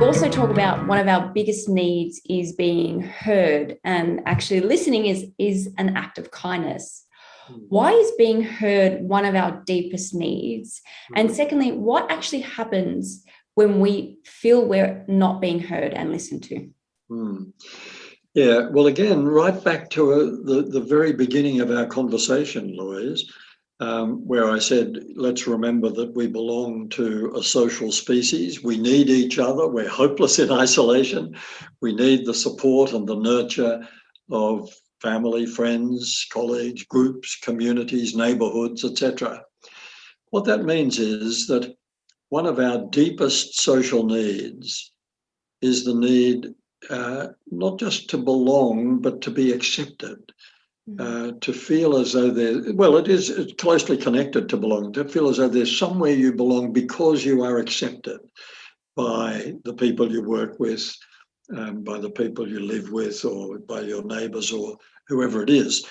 also talk about one of our biggest needs is being heard, and actually listening is an act of kindness. Why is being heard one of our deepest needs? And secondly, what actually happens when we feel we're not being heard and listened to? Yeah, well, again, right back to the very beginning of our conversation, Louise, where I said, let's remember that we belong to a social species. We need each other. We're hopeless in isolation. We need the support and the nurture of family, friends, colleagues, groups, communities, neighbourhoods, etc. What that means is that one of our deepest social needs is the need not just to belong, but to be accepted. To feel as though it's closely connected to belong, to feel as though there's somewhere you belong because you are accepted by the people you work with, by the people you live with, or by your neighbours or whoever it is.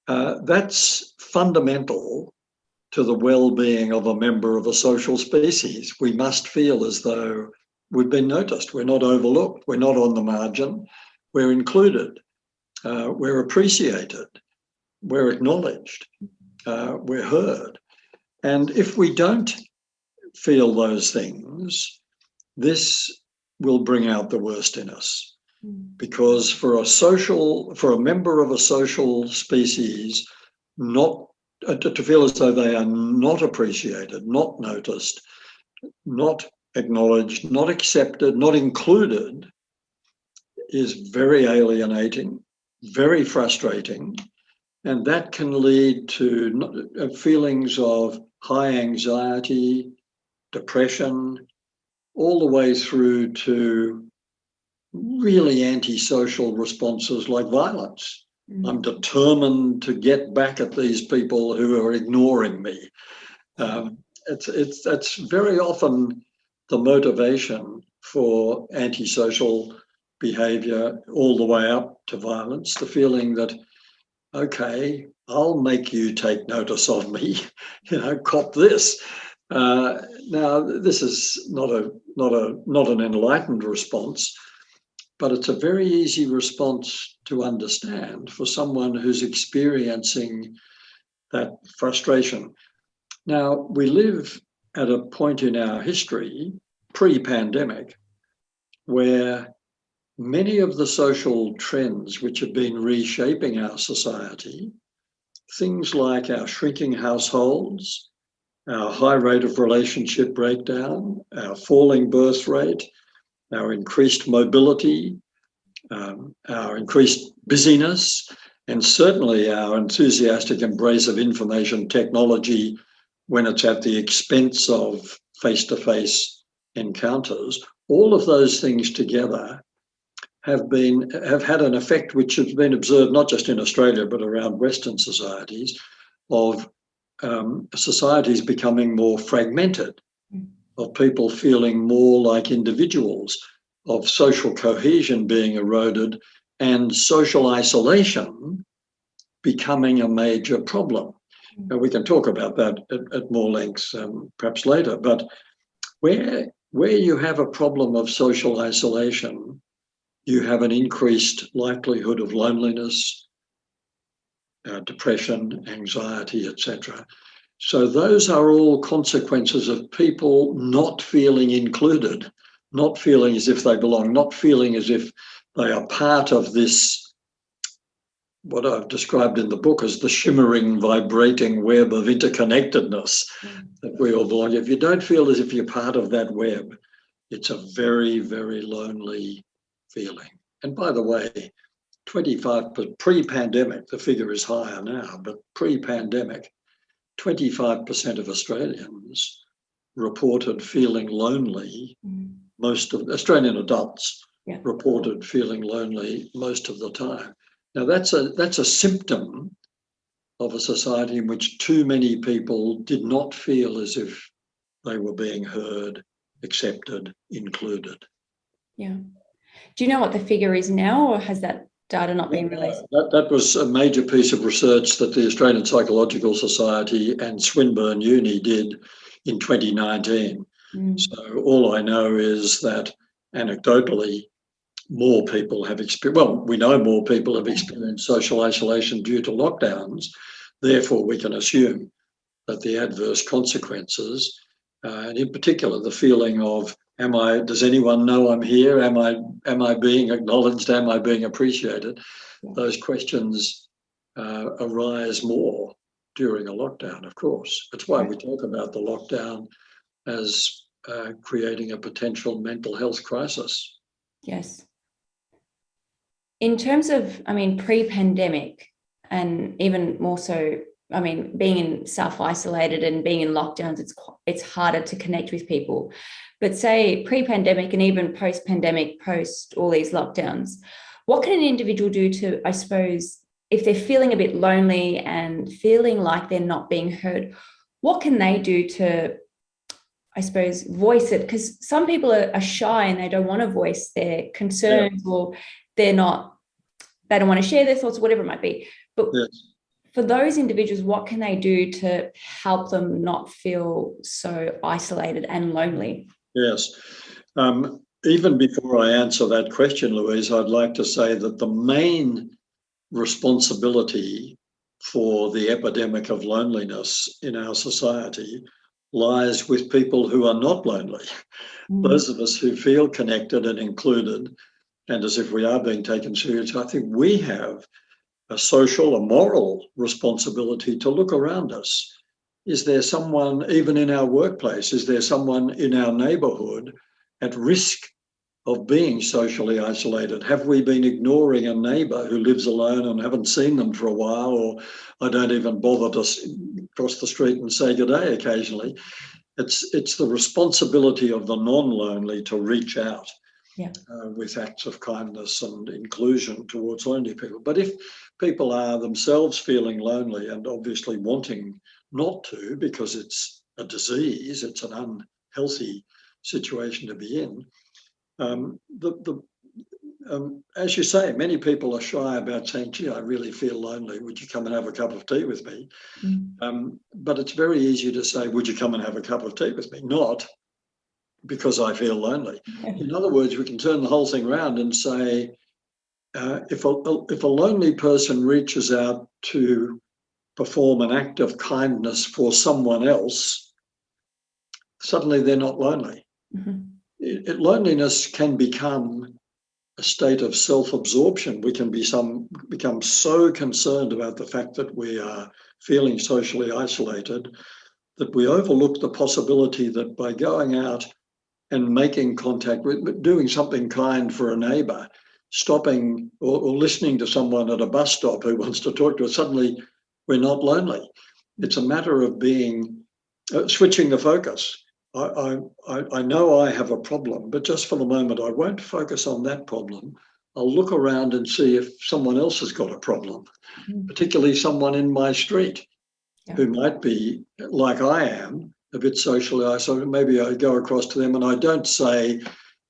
That's fundamental to the well-being of a member of a social species. We must feel as though we've been noticed. We're not overlooked. We're not on the margin. We're included. We're appreciated, we're acknowledged, we're heard. And if we don't feel those things, this will bring out the worst in us. Because for a member of a social species, not to feel as though they are not appreciated, not noticed, not acknowledged, not accepted, not included, is very alienating, very frustrating, and that can lead to feelings of high anxiety, depression, all the way through to really antisocial responses like violence. I'm determined to get back at these people who are ignoring me. That's very often the motivation for antisocial behaviour, all the way up to violence, the feeling that, okay, I'll make you take notice of me, cop this. Now, this is not an enlightened response, but it's a very easy response to understand for someone who's experiencing that frustration. Now, we live at a point in our history, pre-pandemic, where many of the social trends which have been reshaping our society, things like our shrinking households, our high rate of relationship breakdown, our falling birth rate, our increased mobility, our increased busyness, and certainly our enthusiastic embrace of information technology when it's at the expense of face-to-face encounters, all of those things together have had an effect which has been observed not just in Australia but around Western societies, of societies becoming more fragmented, of people feeling more like individuals, of social cohesion being eroded, and social isolation becoming a major problem. Now, we can talk about that at more length perhaps later, but where you have a problem of social isolation, you have an increased likelihood of loneliness, depression, anxiety, etc. So those are all consequences of people not feeling included, not feeling as if they belong, not feeling as if they are part of this, what I've described in the book as the shimmering, vibrating web of interconnectedness that we all belong. If you don't feel as if you're part of that web, it's a very, very lonely feeling. And by the way, 25% pre-pandemic, the figure is higher now, but pre-pandemic, 25% of Australians reported feeling lonely. Most of Australian adults reported feeling lonely most of the time. Now that's a symptom of a society in which too many people did not feel as if they were being heard, accepted, included. Yeah. Do you know what the figure is now, or has that data not been released? That was a major piece of research that the Australian Psychological Society and Swinburne Uni did in 2019. So all I know is that anecdotally, more people have experienced, well, we know more people have experienced social isolation due to lockdowns. Therefore, we can assume that the adverse consequences, and in particular, the feeling of, does anyone know I'm here? Am I being acknowledged? Am I being appreciated? Those questions arise more during a lockdown, of course. That's why we talk about the lockdown as creating a potential mental health crisis. Yes. In terms of, pre-pandemic, and even more so, being in self-isolated and being in lockdowns, it's harder to connect with people. But say pre-pandemic and even post-pandemic, post all these lockdowns, what can an individual do to, I suppose, if they're feeling a bit lonely and feeling like they're not being heard, what can they do to, I suppose, voice it? Because some people are shy and they don't want to voice their concerns, or they don't want to share their thoughts, whatever it might be. But for those individuals, what can they do to help them not feel so isolated and lonely? Yes. Even before I answer that question, Louise, I'd like to say that the main responsibility for the epidemic of loneliness in our society lies with people who are not lonely. Those of us who feel connected and included, and as if we are being taken seriously, I think we have a social, a moral responsibility to look around us. Is there someone, even in our workplace, is there someone in our neighbourhood at risk of being socially isolated? Have we been ignoring a neighbour who lives alone and haven't seen them for a while, or I don't even bother to cross the street and say good day occasionally? It's the responsibility of the non-lonely to reach out with acts of kindness and inclusion towards lonely people. But if people are themselves feeling lonely and obviously wanting not to, because it's a disease, it's an unhealthy situation to be in, as you say, many people are shy about saying, gee, I really feel lonely. Would you come and have a cup of tea with me? But it's very easy to say, would you come and have a cup of tea with me? Not because I feel lonely. In other words, we can turn the whole thing around and say, if a lonely person reaches out to perform an act of kindness for someone else, suddenly they're not lonely. Loneliness can become a state of self-absorption. We can become so concerned about the fact that we are feeling socially isolated that we overlook the possibility that by going out and making contact with, doing something kind for a neighbour, stopping or listening to someone at a bus stop who wants to talk to us, suddenly we're not lonely. It's a matter of being switching the focus. I know I have a problem, but just for the moment, I won't focus on that problem. I'll look around and see if someone else has got a problem, particularly someone in my street who might be, like I am, a bit socially isolated. Maybe I go across to them and I don't say,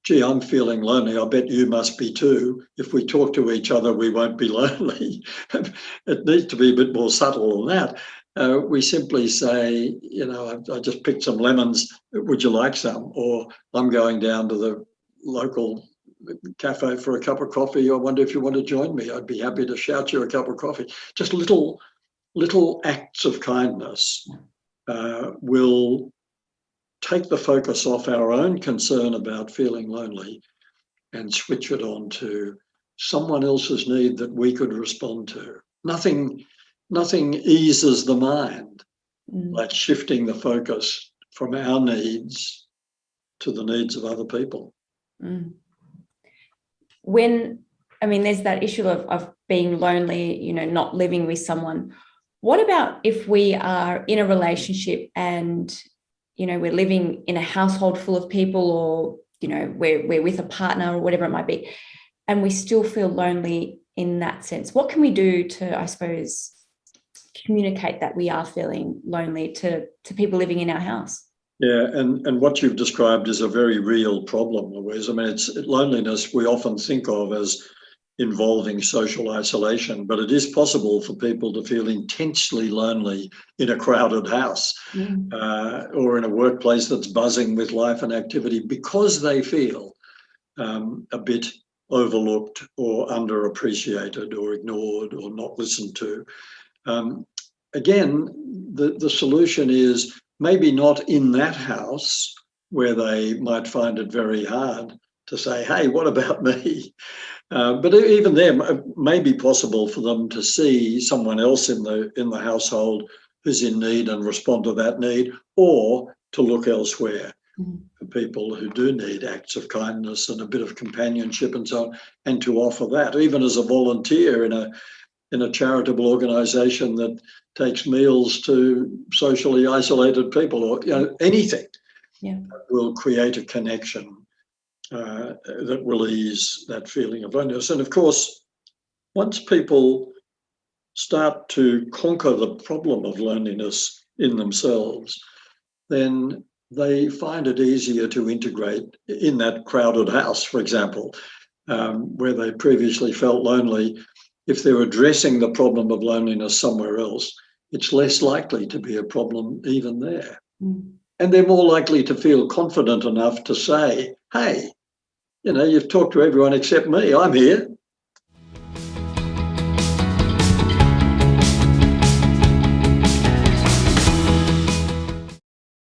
gee, I'm feeling lonely. I bet you must be too. If we talk to each other, we won't be lonely. It needs to be a bit more subtle than that. We simply say, I just picked some lemons. Would you like some? Or I'm going down to the local cafe for a cup of coffee. I wonder if you want to join me. I'd be happy to shout you a cup of coffee. Just little acts of kindness will take the focus off our own concern about feeling lonely and switch it on to someone else's need that we could respond to. Nothing eases the mind like shifting the focus from our needs to the needs of other people. There's that issue of being lonely, not living with someone. What about if we are in a relationship and, we're living in a household full of people, or, we're with a partner or whatever it might be, and we still feel lonely in that sense? What can we do to, I suppose, communicate that we are feeling lonely to people living in our house? Yeah, and what you've described is a very real problem, Louise. Loneliness we often think of as involving social isolation, but it is possible for people to feel intensely lonely in a crowded house or in a workplace that's buzzing with life and activity because they feel a bit overlooked or underappreciated or ignored or not listened to. Again, the solution is maybe not in that house where they might find it very hard to say, hey, what about me? But even there, it may be possible for them to see someone else in the household who's in need and respond to that need, or to look elsewhere for people who do need acts of kindness and a bit of companionship and so on, and to offer that, even as a volunteer in a charitable organisation that takes meals to socially isolated people, or anything that will create a connection that will ease that feeling of loneliness. And of course, once people start to conquer the problem of loneliness in themselves, then they find it easier to integrate in that crowded house, for example, where they previously felt lonely. If they're addressing the problem of loneliness somewhere else, it's less likely to be a problem even there. And they're more likely to feel confident enough to say, hey, you've talked to everyone except me. I'm here.